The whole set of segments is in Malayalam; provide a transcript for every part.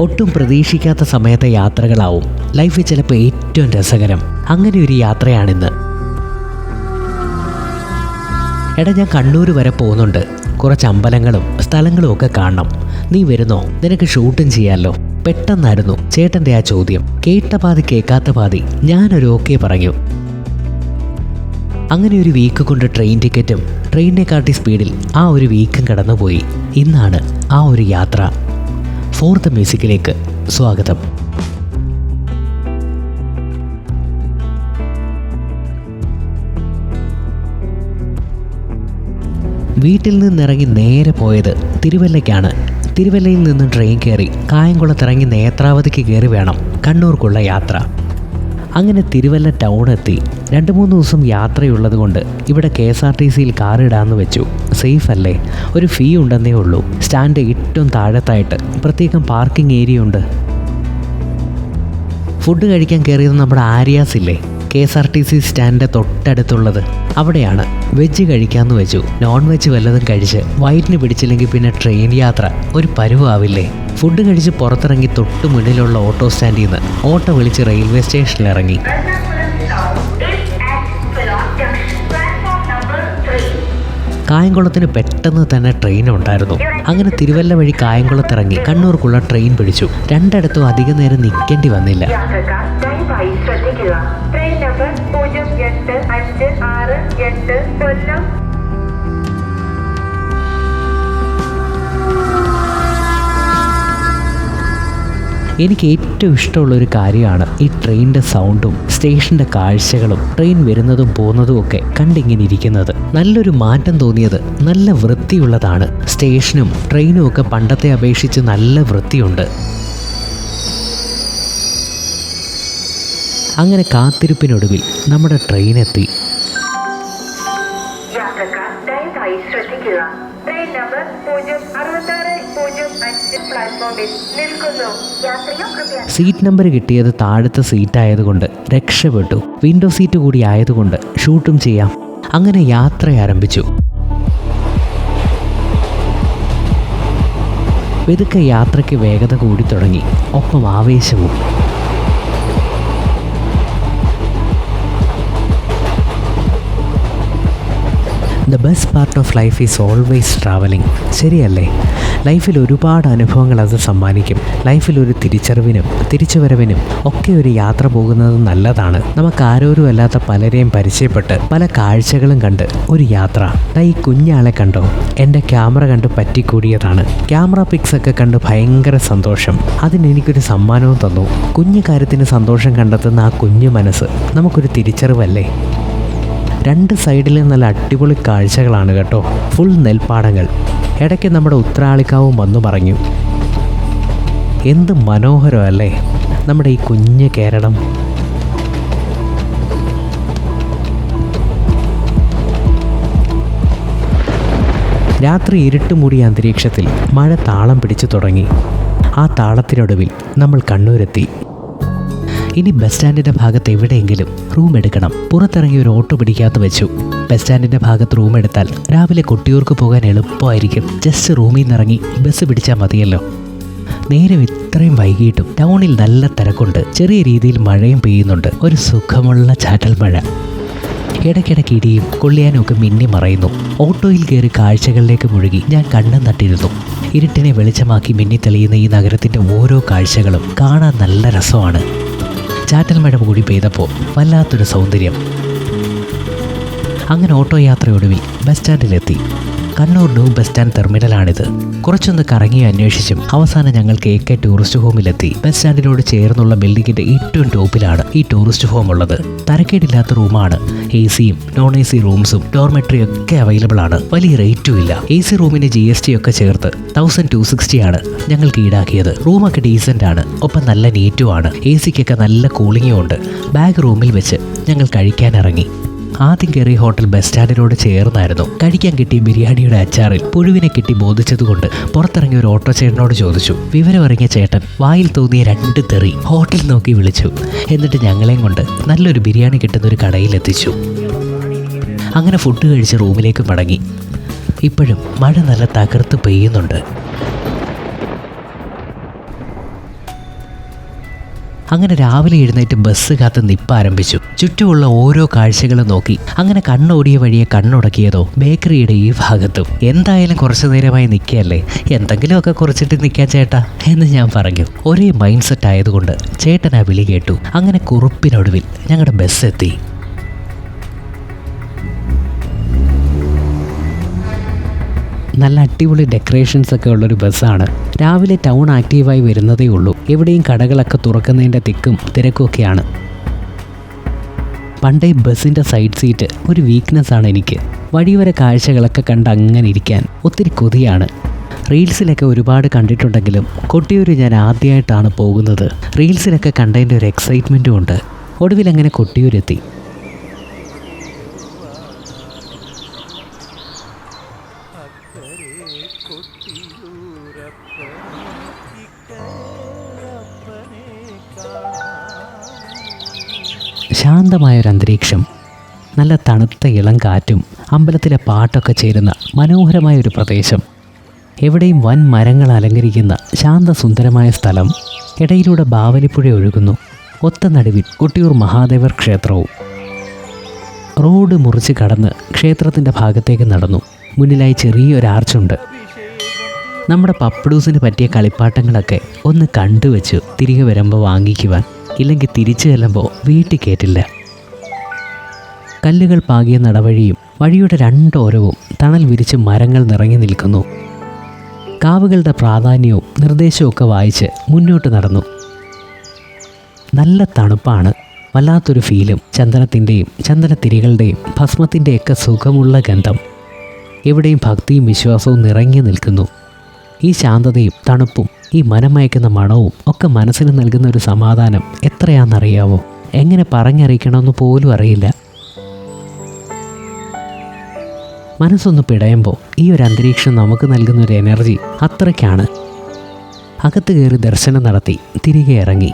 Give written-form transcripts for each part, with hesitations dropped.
ഒട്ടും പ്രതീക്ഷിക്കാത്ത സമയത്തെ യാത്രകളാവും ലൈഫിൽ ചിലപ്പോൾ ഏറ്റവും രസകരം. അങ്ങനെ ഒരു യാത്രയാണിന്ന്. എടാ, ഞാൻ കണ്ണൂർ വരെ പോകുന്നുണ്ട്. കുറച്ച് അമ്പലങ്ങളും സ്ഥലങ്ങളും ഒക്കെ കാണണം. നീ വരുന്നോ? നിനക്ക് ഷൂട്ടും ചെയ്യാമല്ലോ. പെട്ടെന്നായിരുന്നു ചേട്ടൻ്റെ ആ ചോദ്യം. കേട്ട പാതി കേൾക്കാത്ത പാതി ഞാനൊരു ഓക്കെ പറഞ്ഞു. അങ്ങനെ ഒരു വീക്ക് കൊണ്ട് ട്രെയിൻ ടിക്കറ്റും ട്രെയിനിനെ കാട്ടി സ്പീഡിൽ ആ ഒരു വീക്കും കടന്നുപോയി. ഇന്നാണ് ആ ഒരു യാത്ര. ഫോർത്ത് മ്യൂസിക്കിലേക്ക് സ്വാഗതം. വീട്ടിൽ നിന്നിറങ്ങി നേരെ പോയത് തിരുവല്ലയ്ക്കാണ്. തിരുവല്ലയിൽ നിന്ന് ട്രെയിൻ കയറി കായംകുളത്തിറങ്ങി നേത്രാവതിക്ക് കയറി വേണം കണ്ണൂർക്കുള്ള യാത്ര. അങ്ങനെ തിരുവല്ല ടൗൺ എത്തി. 2-3 ദിവസം യാത്രയുള്ളത് കൊണ്ട് ഇവിടെ KSRTCയിൽ കാർ ഇടാമെന്ന് വെച്ചു. സേഫ് അല്ലേ? ഒരു ഫീ ഉണ്ടെന്നേ ഉള്ളൂ. സ്റ്റാൻഡ് ഏറ്റവും താഴത്തായിട്ട് പ്രത്യേകം പാർക്കിംഗ് ഏരിയ ഉണ്ട്. ഫുഡ് കഴിക്കാൻ കയറിയത് നമ്മുടെ ആര്യാസ് ഇല്ലേ, KSRTC സ്റ്റാൻഡിൻ്റെ തൊട്ടടുത്തുള്ളത്. അവിടെയാണ്. വെജ് കഴിക്കാമെന്ന് വെച്ചു. നോൺ വെജ് വല്ലതും കഴിച്ച് വയറ്റിന് പിടിച്ചില്ലെങ്കിൽ പിന്നെ ട്രെയിൻ യാത്ര ഒരു പരുവാവില്ലേ. ഫുഡ് കഴിച്ച് പുറത്തിറങ്ങി തൊട്ട് മുന്നിലുള്ള ഓട്ടോ സ്റ്റാൻഡിൽ നിന്ന് ഓട്ടോ വിളിച്ച് റെയിൽവേ സ്റ്റേഷനിൽ ഇറങ്ങി. കായംകുളത്തിന് പെട്ടെന്ന് തന്നെ ട്രെയിൻ ഉണ്ടായിരുന്നു. അങ്ങനെ തിരുവല്ല വഴി കായംകുളത്തിറങ്ങി കണ്ണൂർക്കുള്ള ട്രെയിൻ പിടിച്ചു. രണ്ടിടത്തും അധികം നേരം നിൽക്കേണ്ടി വന്നില്ല. ട്രെയിൻ നമ്പർ 0858 കൊല്ലം. എനിക്ക് ഏറ്റവും ഇഷ്ടമുള്ളൊരു കാര്യമാണ് ഈ ട്രെയിനിൻ്റെ സൗണ്ടും സ്റ്റേഷൻ്റെ കാഴ്ചകളും ട്രെയിൻ വരുന്നതും പോകുന്നതും ഒക്കെ കണ്ടിങ്ങനെ ഇരിക്കുന്നത്. നല്ലൊരു മാറ്റം തോന്നിയത് നല്ല വൃത്തിയുള്ളതാണ്. സ്റ്റേഷനും ട്രെയിനും ഒക്കെ പണ്ടത്തെ അപേക്ഷിച്ച് നല്ല വൃത്തിയുണ്ട്. അങ്ങനെ കാത്തിരിപ്പിനൊടുവിൽ നമ്മുടെ ട്രെയിൻ എത്തി. ട്രെയിൻ നമ്പർ 06605 പ്ലാറ്റ്ഫോമിൽ നിൽക്കുന്നു. സീറ്റ് നമ്പർ കിട്ടിയത് താഴത്തെ സീറ്റായതുകൊണ്ട് രക്ഷപ്പെട്ടു. വിൻഡോ സീറ്റ് കൂടി ആയതുകൊണ്ട് ഷൂട്ടും ചെയ്യാം. അങ്ങനെ യാത്ര ആരംഭിച്ചു. വെതുക്കെ യാത്രയ്ക്ക് വേഗത കൂടി തുടങ്ങി, ഒപ്പം ആവേശവും. The best part of life is always travelling. ശരിയല്ലേ? ലൈഫിൽ ഒരുപാട് അനുഭവങ്ങൾ അത് സമ്മാനിക്കും. ലൈഫിലൊരു തിരിച്ചറിവിനും തിരിച്ചുവരവിനും ഒക്കെ ഒരു യാത്ര പോകുന്നത് നല്ലതാണ്. നമുക്ക് ആരോരും അല്ലാത്ത പലരെയും പരിചയപ്പെട്ട് പല കാഴ്ചകളും കണ്ട് ഒരു യാത്ര. ഈ കുഞ്ഞാളെ കണ്ടോ? എൻ്റെ ക്യാമറ കണ്ട് പറ്റിക്കൂടിയതാണ്. ക്യാമറ പിക്സ് ഒക്കെ കണ്ട് ഭയങ്കര സന്തോഷം. അതിനെനിക്കൊരു സമ്മാനവും തന്നു. കുഞ്ഞു കാര്യത്തിന് സന്തോഷം കണ്ടെത്തുന്ന ആ കുഞ്ഞു മനസ്സ് നമുക്കൊരു തിരിച്ചറിവല്ലേ? 2 സൈഡിലും നല്ല അടിപൊളി കാഴ്ചകളാണ് കേട്ടോ. ഫുൾ നെൽപ്പാടങ്ങൾ. ഇടയ്ക്ക് നമ്മുടെ ഉത്രാളിക്കാവും വന്നു പറഞ്ഞു. എന്ത് മനോഹരമല്ലേ നമ്മുടെ ഈ കുഞ്ഞ് കേരളം. രാത്രി ഇരുട്ട് മൂടിയ അന്തരീക്ഷത്തിൽ മഴ താളം പിടിച്ചു തുടങ്ങി. ആ താളത്തിനൊടുവിൽ നമ്മൾ കണ്ണൂരെത്തി. ഇനി ബസ് സ്റ്റാൻഡിൻ്റെ ഭാഗത്ത് എവിടെയെങ്കിലും റൂം എടുക്കണം. പുറത്തിറങ്ങി ഒരു ഓട്ടോ പിടിക്കാത്ത വെച്ചു. ബസ് സ്റ്റാൻഡിൻ്റെ ഭാഗത്ത് റൂം എടുത്താൽ രാവിലെ കൊട്ടിയൂർക്ക് പോകാൻ എളുപ്പമായിരിക്കും. ജസ്റ്റ് റൂമിൽ നിന്നിറങ്ങി ബസ് പിടിച്ചാൽ മതിയല്ലോ. നേരം ഇത്രയും വൈകിട്ടും ടൗണിൽ നല്ല തിരക്കുണ്ട്. ചെറിയ രീതിയിൽ മഴയും പെയ്യുന്നുണ്ട്. ഒരു സുഖമുള്ള ചാറ്റൽ മഴ. ഇടയ്ക്കിടയ്ക്ക് ഇടിയും കൊള്ളിയാനും ഒക്കെ മിന്നി മറയുന്നു. ഓട്ടോയിൽ കയറി കാഴ്ചകളിലേക്ക് മുഴുകി ഞാൻ കണ്ണും നട്ടിരുന്നു. ഇരുട്ടിനെ വെളിച്ചമാക്കി മിന്നി തെളിയുന്ന ഈ നഗരത്തിൻ്റെ ഓരോ കാഴ്ചകളും കാണാൻ നല്ല രസമാണ്. ചാറ്റൽ മഴ കൂടി പെയ്തപ്പോൾ വല്ലാത്തൊരു സൗന്ദര്യം. അങ്ങനെ ഓട്ടോ യാത്രയൊടുവിൽ ബസ് സ്റ്റാൻഡിലെത്തി. കണ്ണൂർ ന്യൂ ബസ് സ്റ്റാൻഡ് ടെർമിനലാണിത്. കുറച്ചൊന്ന് കറങ്ങി അന്വേഷിച്ചും അവസാനം ഞങ്ങൾ AK ടൂറിസ്റ്റ് ഹോമിലെത്തി. ബസ് സ്റ്റാൻഡിനോട് ചേർന്നുള്ള ബിൽഡിങ്ങിൻ്റെ ഏറ്റവും ടോപ്പിലാണ് ഈ ടൂറിസ്റ്റ് ഹോം ഉള്ളത്. തരക്കേടില്ലാത്ത റൂമാണ്. AC-യും നോൺ AC റൂംസും ഡോർമെട്രി ഒക്കെ അവൈലബിൾ ആണ്. വലിയ റേറ്റും ഇല്ല. AC റൂമിന് GST ഒക്കെ ചേർത്ത് 1260 ആണ് ഞങ്ങൾക്ക് ഈടാക്കിയത്. റൂമൊക്കെ ഡീസൻ്റ് ആണ്, ഒപ്പം നല്ല നീറ്റുമാണ്. AC-ക്കൊക്കെ നല്ല കൂളിങ്ങും ഉണ്ട്. ബാഗ് റൂമിൽ വെച്ച് ഞങ്ങൾ കഴിക്കാനിറങ്ങി. ആദ്യം കയറിയ ഹോട്ടൽ ബസ് സ്റ്റാൻഡിനോട് ചേർന്നായിരുന്നു. കഴിക്കാൻ കിട്ടിയ ബിരിയാണിയുടെ അച്ചാറിൽ പുഴുവിനെ കിട്ടി ബോധിച്ചതുകൊണ്ട് പുറത്തിറങ്ങിയ ഒരു ഓട്ടോ ചേട്ടനോട് ചോദിച്ചു. വിവരമറിഞ്ഞ ചേട്ടൻ വായിൽ തോന്നിയ 2 തെറി ഹോട്ടൽ നോക്കി വിളിച്ചു. എന്നിട്ട് ഞങ്ങളെയും കൊണ്ട് നല്ലൊരു ബിരിയാണി കിട്ടുന്ന ഒരു കടയിലെത്തിച്ചു. അങ്ങനെ ഫുഡ് കഴിച്ച് റൂമിലേക്ക് മടങ്ങി. ഇപ്പോഴും മഴ നല്ല തകർത്ത് പെയ്യുന്നുണ്ട്. അങ്ങനെ രാവിലെ എഴുന്നേറ്റ് ബസ് കാത്ത് നിപ്പ് ആരംഭിച്ചു. ചുറ്റുമുള്ള ഓരോ കാഴ്ചകളും നോക്കി അങ്ങനെ കണ്ണോടിയ വഴിയെ കണ്ണുടക്കിയതോ ബേക്കറിയുടെ ഈ ഭാഗത്തും. എന്തായാലും കുറച്ചു നേരമായി നിൽക്കുകയല്ലേ, എന്തെങ്കിലുമൊക്കെ കുറച്ചിട്ട് നിൽക്കാൻ ചേട്ടാ എന്ന് ഞാൻ പറഞ്ഞു. ഒരേ മൈൻഡ് സെറ്റ് ആയതുകൊണ്ട് ചേട്ടൻ ആ വിളി കേട്ടു. അങ്ങനെ കുറുപ്പിനൊടുവിൽ ഞങ്ങളുടെ ബസ് എത്തി. നല്ല അടിപൊളി ഡെക്കറേഷൻസ് ഒക്കെ ഉള്ളൊരു ബസ്സാണ്. രാവിലെ ടൗൺ ആക്റ്റീവായി വരുന്നതേ ഉള്ളൂ. എവിടെയും കടകളൊക്കെ തുറക്കുന്നതിൻ്റെ തിക്കും തിരക്കുമൊക്കെയാണ്. പണ്ടേ ബസ്സിൻ്റെ സൈഡ് സീറ്റ് ഒരു വീക്ക്നെസ് ആണ് എനിക്ക്. വഴിവരെ കാഴ്ചകളൊക്കെ കണ്ട് അങ്ങനെ ഇരിക്കാൻ ഒത്തിരി കൊതിയാണ്. റീൽസിലൊക്കെ ഒരുപാട് കണ്ടിട്ടുണ്ടെങ്കിലും കൊട്ടിയൂർ ഞാൻ ആദ്യമായിട്ടാണ് പോകുന്നത്. റീൽസിലൊക്കെ കണ്ടതിൻ്റെ ഒരു എക്സൈറ്റ്മെൻറ്റും ഉണ്ട്. ഒടുവിൽ അങ്ങനെ കൊട്ടിയൂരെത്തി. ശാന്തമായൊരു അന്തരീക്ഷം, നല്ല തണുത്ത ഇളം കാറ്റും അമ്പലത്തിലെ പാട്ടൊക്കെ ചേരുന്ന മനോഹരമായൊരു പ്രദേശം. എവിടെയും വൻ മരങ്ങൾ അലങ്കരിക്കുന്ന ശാന്തസുന്ദരമായ സ്ഥലം. ഇടയിലൂടെ ബാവലിപ്പുഴ ഒഴുകുന്നു. ഒത്ത നടുവിൽ കൊട്ടിയൂർ മഹാദേവർ ക്ഷേത്രവും. റോഡ് മുറിച്ച് കടന്ന് ക്ഷേത്രത്തിൻ്റെ ഭാഗത്തേക്ക് നടന്നു. മുന്നിലായി ചെറിയൊരു ആർച്ചുണ്ട്. നമ്മുടെ പപ്പടൂസിന് പറ്റിയ കളിപ്പാട്ടങ്ങളൊക്കെ ഒന്ന് കണ്ടുവച്ചു തിരികെ വരുമ്പോൾ വാങ്ങിക്കുവാൻ. ഇല്ലെങ്കിൽ തിരിച്ചു ചെല്ലുമ്പോൾ വീട്ടിൽ കയറ്റില്ല. കല്ലുകൾ പാകിയ നടവഴിയും വഴിയുടെ രണ്ടോരവും തണൽ വിരിച്ച് മരങ്ങൾ നിറങ്ങി നിൽക്കുന്നു. കാവുകളുടെ പ്രാധാന്യവും നിർദ്ദേശവും ഒക്കെ വായിച്ച് മുന്നോട്ട് നടന്നു. നല്ല തണുപ്പാണ്, വല്ലാത്തൊരു ഫീലും. ചന്ദനത്തിൻ്റെയും ചന്ദനത്തിരികളുടെയും ഭസ്മത്തിൻ്റെയൊക്കെ സുഖമുള്ള ഗന്ധം. എവിടെയും ഭക്തിയും വിശ്വാസവും നിറഞ്ഞു നിൽക്കുന്നു. ഈ ശാന്തതയും തണുപ്പും ഈ മനമയക്കുന്ന മണവും ഒക്കെ മനസ്സിന് നൽകുന്ന ഒരു സമാധാനം എത്രയാണെന്നറിയാവോ? എങ്ങനെ പറഞ്ഞറിയിക്കണമെന്ന് പോലും അറിയില്ല. മനസ്സൊന്ന് പിടയുമ്പോൾ ഈ ഒരു അന്തരീക്ഷം നമുക്ക് നൽകുന്നൊരു എനർജി അത്രയ്ക്കാണ്. അകത്ത് കയറി ദർശനം നടത്തി തിരികെ ഇറങ്ങി.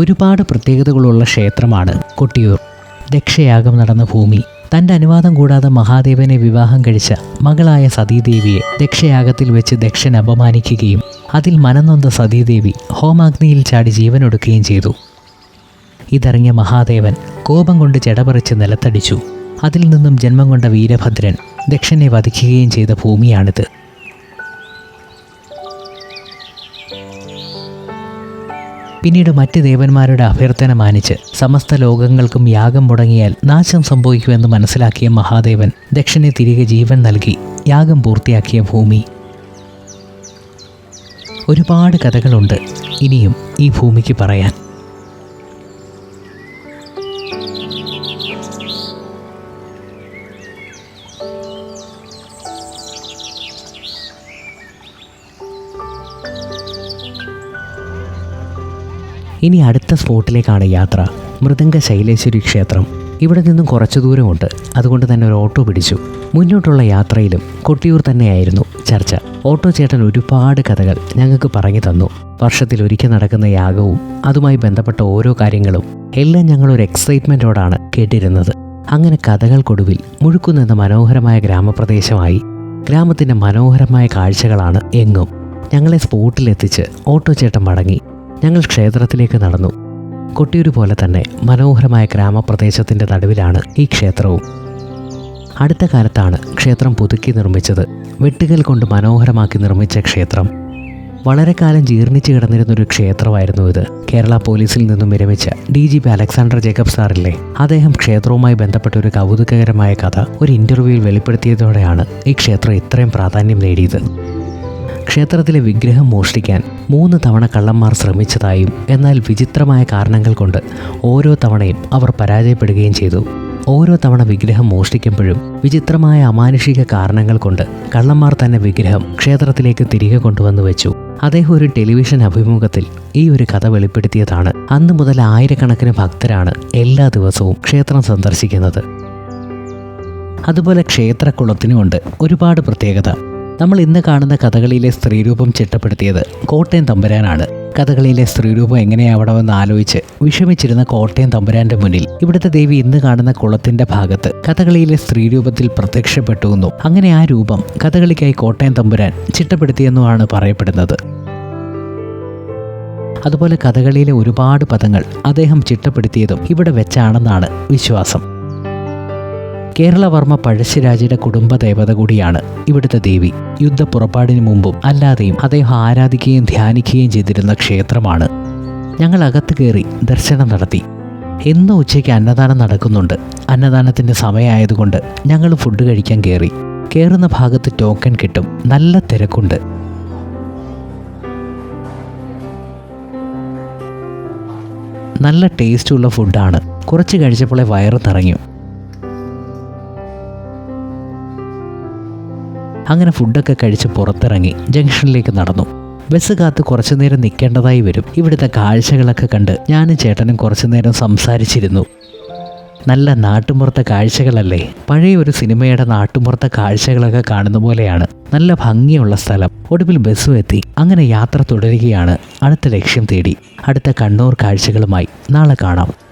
ഒരുപാട് പ്രത്യേകതകളുള്ള ക്ഷേത്രമാണ് കൊട്ടിയൂർ. ദക്ഷയാഗം നടന്ന ഭൂമി. തൻ്റെ അനുവാദം കൂടാതെ മഹാദേവനെ വിവാഹം കഴിച്ച മകളായ സതീദേവിയെ ദക്ഷയാഗത്തിൽ വെച്ച് ദക്ഷൻ അപമാനിക്കുകയും അതിൽ മനംനൊന്ത സതീദേവി ഹോമാഗ്നിയിൽ ചാടി ജീവനൊടുക്കുകയും ചെയ്തു. ഇതറിഞ്ഞ മഹാദേവൻ കോപം കൊണ്ട് ജടപറിച്ച് നിലത്തടിച്ചു. അതിൽ നിന്നും ജന്മം കൊണ്ട വീരഭദ്രൻ ദക്ഷനെ വധിക്കുകയും ചെയ്ത ഭൂമിയാണിത്. പിന്നീട് മറ്റ് ദേവന്മാരുടെ അഭ്യർത്ഥന മാനിച്ച് സമസ്ത ലോകങ്ങൾക്കും യാഗം മുടങ്ങിയാൽ നാശം സംഭവിക്കുമെന്ന് മനസ്സിലാക്കിയ മഹാദേവൻ ദക്ഷനെ തിരികെ ജീവൻ നൽകി യാഗം പൂർത്തിയാക്കിയ ഭൂമി. ഒരുപാട് കഥകളുണ്ട് ഇനിയും ഈ ഭൂമിക്ക് പറയാൻ. ഇനി അടുത്ത സ്പോട്ടിലേക്കാണ് യാത്ര. മൃദംഗ ശൈലേശ്വരി ക്ഷേത്രം. ഇവിടെ നിന്നും കുറച്ചു ദൂരമുണ്ട്. അതുകൊണ്ട് തന്നെ ഒരു ഓട്ടോ പിടിച്ചു. മുന്നോട്ടുള്ള യാത്രയിലും കൊട്ടിയൂർ തന്നെയായിരുന്നു ചർച്ച. ഓട്ടോ ചേട്ടൻ ഒരുപാട് കഥകൾ ഞങ്ങൾക്ക് പറഞ്ഞു തന്നു. വർഷത്തിലൊരിക്കൽ നടക്കുന്ന യാഗവും അതുമായി ബന്ധപ്പെട്ട ഓരോ കാര്യങ്ങളും എല്ലാം ഞങ്ങളൊരു എക്സൈറ്റ്മെൻറ്റോടാണ് കേട്ടിരുന്നത്. അങ്ങനെ കഥകൾക്കൊടുവിൽ മുഴുക്കുന്നെന്ന മനോഹരമായ ഗ്രാമപ്രദേശമായി. ഗ്രാമത്തിൻ്റെ മനോഹരമായ കാഴ്ചകളാണ് എങ്ങും. ഞങ്ങളെ സ്പോട്ടിലെത്തിച്ച് ഓട്ടോ ചേട്ടൻ മടങ്ങി. ഞങ്ങൾ ക്ഷേത്രത്തിലേക്ക് നടന്നു. കൊട്ടിയൂർ പോലെ തന്നെ മനോഹരമായ ഗ്രാമപ്രദേശത്തിൻ്റെ നടുവിലാണ് ഈ ക്ഷേത്രവും. അടുത്ത കാലത്താണ് ക്ഷേത്രം പുതുക്കി നിർമ്മിച്ചത്. വെട്ടുകൽ കൊണ്ട് മനോഹരമാക്കി നിർമ്മിച്ച ക്ഷേത്രം. വളരെ കാലം ജീർണിച്ച് കിടന്നിരുന്നൊരു ക്ഷേത്രമായിരുന്നു ഇത്. കേരള പോലീസിൽ നിന്നും വിരമിച്ച DGP അലക്സാണ്ടർ ജേക്കബ് സാറില്ലേ, അദ്ദേഹം ക്ഷേത്രവുമായി ബന്ധപ്പെട്ട ഒരു കൗതുകകരമായ കഥ ഒരു ഇൻ്റർവ്യൂവിൽ വെളിപ്പെടുത്തിയതോടെയാണ് ഈ ക്ഷേത്രം ഇത്രയും പ്രാധാന്യം നേടിയത്. ക്ഷേത്രത്തിലെ വിഗ്രഹം മോഷ്ടിക്കാൻ 3 തവണ കള്ളന്മാർ ശ്രമിച്ചതായും എന്നാൽ വിചിത്രമായ കാരണങ്ങൾ കൊണ്ട് ഓരോ തവണയും അവർ പരാജയപ്പെടുകയും ചെയ്തു. ഓരോ തവണ വിഗ്രഹം മോഷ്ടിക്കുമ്പോഴും വിചിത്രമായ അമാനുഷിക കാരണങ്ങൾ കൊണ്ട് കള്ളന്മാർ തന്നെ വിഗ്രഹം ക്ഷേത്രത്തിലേക്ക് തിരികെ കൊണ്ടുവന്നു വെച്ചു. അദ്ദേഹം ഒരു ടെലിവിഷൻ അഭിമുഖത്തിൽ ഈ ഒരു കഥ വെളിപ്പെടുത്തിയതാണ്. അന്ന് മുതൽ ആയിരക്കണക്കിന് ഭക്തരാണ് എല്ലാ ദിവസവും ക്ഷേത്രം സന്ദർശിക്കുന്നത്. അതുപോലെ ക്ഷേത്രക്കുളത്തിനുമുണ്ട് ഒരുപാട് പ്രത്യേകത. നമ്മൾ ഇന്ന് കാണുന്ന കഥകളിയിലെ സ്ത്രീരൂപം ചിട്ടപ്പെടുത്തിയത് കോട്ടയം തമ്പുരാനാണ്. കഥകളിയിലെ സ്ത്രീരൂപം എങ്ങനെയാവണമെന്ന് ആലോചിച്ച് വിഷമിച്ചിരുന്ന കോട്ടയം തമ്പുരാന്റെ മുന്നിൽ ഇവിടുത്തെ ദേവി ഇന്ന് കാണുന്ന കുളത്തിന്റെ ഭാഗത്ത് കഥകളിയിലെ സ്ത്രീരൂപത്തിൽ പ്രത്യക്ഷപ്പെട്ടുവെന്നും അങ്ങനെ ആ രൂപം കഥകളിക്കായി കോട്ടയം തമ്പുരാൻ ചിട്ടപ്പെടുത്തിയെന്നുമാണ് പറയപ്പെടുന്നത്. അതുപോലെ കഥകളിയിലെ ഒരുപാട് പദങ്ങൾ അദ്ദേഹം ചിട്ടപ്പെടുത്തിയതും ഇവിടെ വെച്ചാണെന്നാണ് വിശ്വാസം. കേരളവർമ്മ പഴശ്ശിരാജയുടെ കുടുംബദേവത കൂടിയാണ് ഇവിടുത്തെ ദേവി. യുദ്ധപ്പുറപ്പാടിന് മുമ്പും അല്ലാതെയും അദ്ദേഹം ആരാധിക്കുകയും ധ്യാനിക്കുകയും ചെയ്തിരുന്ന ക്ഷേത്രമാണ്. ഞങ്ങൾ അകത്ത് കയറി ദർശനം നടത്തി. എന്നും ഉച്ചയ്ക്ക് അന്നദാനം നടക്കുന്നുണ്ട്. അന്നദാനത്തിൻ്റെ സമയമായതുകൊണ്ട് ഞങ്ങൾ ഫുഡ് കഴിക്കാൻ കയറി. കയറുന്ന ഭാഗത്ത് ടോക്കൺ കിട്ടും. നല്ല തിരക്കുണ്ട്. നല്ല ടേസ്റ്റുള്ള ഫുഡാണ്. കുറച്ച് കഴിച്ചപ്പോഴേ വയറ് നിറഞ്ഞു. അങ്ങനെ ഫുഡൊക്കെ കഴിച്ച് പുറത്തിറങ്ങി ജംഗ്ഷനിലേക്ക് നടന്നു. ബസ് കാത്ത് കുറച്ചു നേരം നിൽക്കേണ്ടതായി വരും. ഇവിടുത്തെ കാഴ്ചകളൊക്കെ കണ്ട് ഞാനും ചേട്ടനും കുറച്ചു നേരം സംസാരിച്ചിരുന്നു. നല്ല നാട്ടുമ്പുറത്തെ കാഴ്ചകളല്ലേ? പഴയ ഒരു സിനിമയുടെ നാട്ടുമ്പുറത്തെ കാഴ്ചകളൊക്കെ കാണുന്ന പോലെയാണ്. നല്ല ഭംഗിയുള്ള സ്ഥലം. ഒടുവിൽ ബസ്സും എത്തി. അങ്ങനെ യാത്ര തുടരുകയാണ് അടുത്ത ലക്ഷ്യം തേടി. അടുത്ത കണ്ണൂർ കാഴ്ചകളുമായി നാളെ കാണാം.